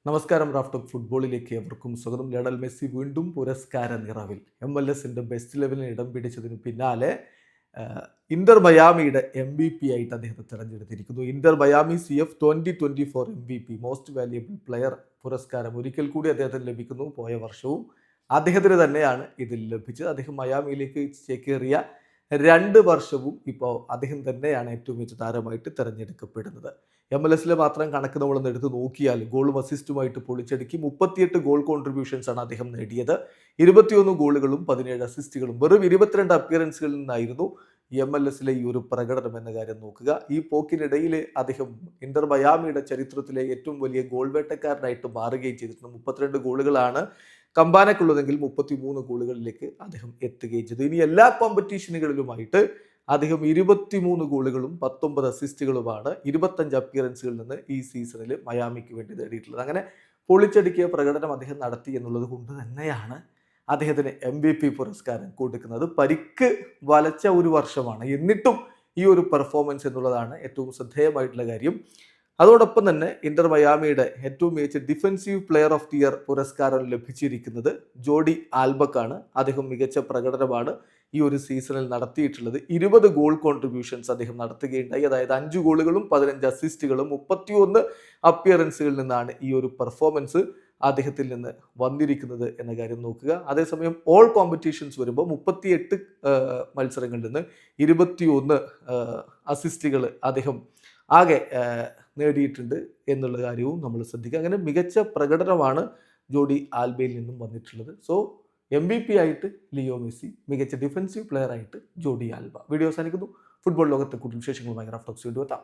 നമസ്കാരം. റാഫ്റ്റോക്ക് ഫുട്ബോളിലേക്ക് എവർക്കും സ്വാഗതം. ലയണൽ മെസ്സി വീണ്ടും പുരസ്കാര നിറവിൽ. MLS ബെസ്റ്റ് 11 ഇടം പിടിച്ചതിന് പിന്നാലെ ഇന്റർ മയാമിയുടെ MVP ആയിട്ട് അദ്ദേഹത്തെ തെരഞ്ഞെടുത്തിരിക്കുന്നു. Inter Miami CF 2024 MVP most valuable player പുരസ്കാരം ഒരിക്കൽ കൂടി അദ്ദേഹത്തിന് ലഭിക്കുന്നു. പോയ വർഷവും അദ്ദേഹത്തിന് തന്നെയാണ് ഇതിൽ ലഭിച്ചത്. അദ്ദേഹം മയാമിയിലേക്ക് ചേക്കേറിയ 2 വർഷവും ഇപ്പോൾ അദ്ദേഹം തന്നെയാണ് ഏറ്റവും മികച്ച താരമായിട്ട് തിരഞ്ഞെടുക്കപ്പെടുന്നത്. MLS മാത്രം കണക്ക് നമ്മളൊന്ന് എടുത്ത് നോക്കിയാൽ ഗോളും അസിസ്റ്റുമായിട്ട് പൊളിച്ചടുക്കി 38 ഗോൾ കോൺട്രിബ്യൂഷൻസ് ആണ് അദ്ദേഹം നേടിയത്. 21 ഗോളുകളും 17 അസിസ്റ്റുകളും വെറും 22 അപ്പിയറൻസുകളിൽ നിന്നായിരുന്നു MLS ഈ ഒരു പ്രകടനം എന്ന കാര്യം നോക്കുക. ഈ പോക്കിനിടയിൽ അദ്ദേഹം ഇന്റർ മയാമിയുടെ ചരിത്രത്തിലെ ഏറ്റവും വലിയ ഗോൾ വേട്ടക്കാരനായിട്ട് മാറുകയും ചെയ്തിട്ടുണ്ട്. 32 ഗോളുകളാണ് കമ്പാനക്കുള്ളതെങ്കിൽ 33 ഗോളുകളിലേക്ക് അദ്ദേഹം എത്തുകയും ചെയ്തു. ഇനി എല്ലാ കോമ്പറ്റീഷനുകളിലുമായിട്ട് അദ്ദേഹം 23 ഗോളുകളും 19 അസിസ്റ്റുകളുമാണ് 25 അപ്പിയറൻസുകളിൽ നിന്ന് ഈ സീസണിൽ മയാമിക്ക് വേണ്ടി നേടിയിട്ടുള്ളത്. അങ്ങനെ പൊളിച്ചടുക്കിയ പ്രകടനം അദ്ദേഹം നടത്തി എന്നുള്ളത് കൊണ്ട് തന്നെയാണ് അദ്ദേഹത്തിന് MVP പുരസ്കാരം കൊടുക്കുന്നത്. പരിക്ക് വലച്ച ഒരു വർഷമാണ്, എന്നിട്ടും ഈ ഒരു പെർഫോമൻസ് എന്നുള്ളതാണ് ഏറ്റവും ശ്രദ്ധേയമായിട്ടുള്ള കാര്യം. അതോടൊപ്പം തന്നെ ഇന്റർ മയാമിയുടെ ഏറ്റവും മികച്ച defensive player of the year പുരസ്കാരം ലഭിച്ചിരിക്കുന്നത് ജോഡി ആൽബക്കാണ്. അദ്ദേഹം മികച്ച പ്രകടനമാണ് ഈ ഒരു സീസണിൽ നടത്തിയിട്ടുള്ളത്. 20 ഗോൾ കോൺട്രിബ്യൂഷൻസ് അദ്ദേഹം നടത്തുകയുണ്ടായി. അതായത് 5 ഗോളുകളും 15 അസിസ്റ്റുകളും 31 അപ്പിയറൻസുകളിൽ നിന്നാണ് ഈ ഒരു പെർഫോമൻസ് അദ്ദേഹത്തിൽ നിന്ന് വന്നിരിക്കുന്നത് എന്ന കാര്യം നോക്കുക. അതേസമയം ഓൾ കോമ്പറ്റീഷൻസ് വരുമ്പോൾ 38 മത്സരങ്ങളിൽ നിന്ന് 21 അസിസ്റ്റുകൾ അദ്ദേഹം ആകെ നേടിയിട്ടുണ്ട് എന്നുള്ള കാര്യവും നമ്മൾ ശ്രദ്ധിക്കുക. അങ്ങനെ മികച്ച പ്രകടനമാണ് ജോഡി ആൽബയിൽ നിന്നും വന്നിട്ടുള്ളത്. സോ MVP ആയിട്ട് ലിയോ മെസ്സി, മികച്ച ഡിഫൻസീവ് പ്ലെയർ ആയിട്ട് ജോഡി ആൽബ. വീഡിയോ അവസാനിക്കുന്നു. ഫുട്ബോൾ ലോകത്തെ കൂടുതൽ വിശേഷങ്ങളുമായി റാഫ്റ്റോക്സ് വീണ്ടും എത്താം.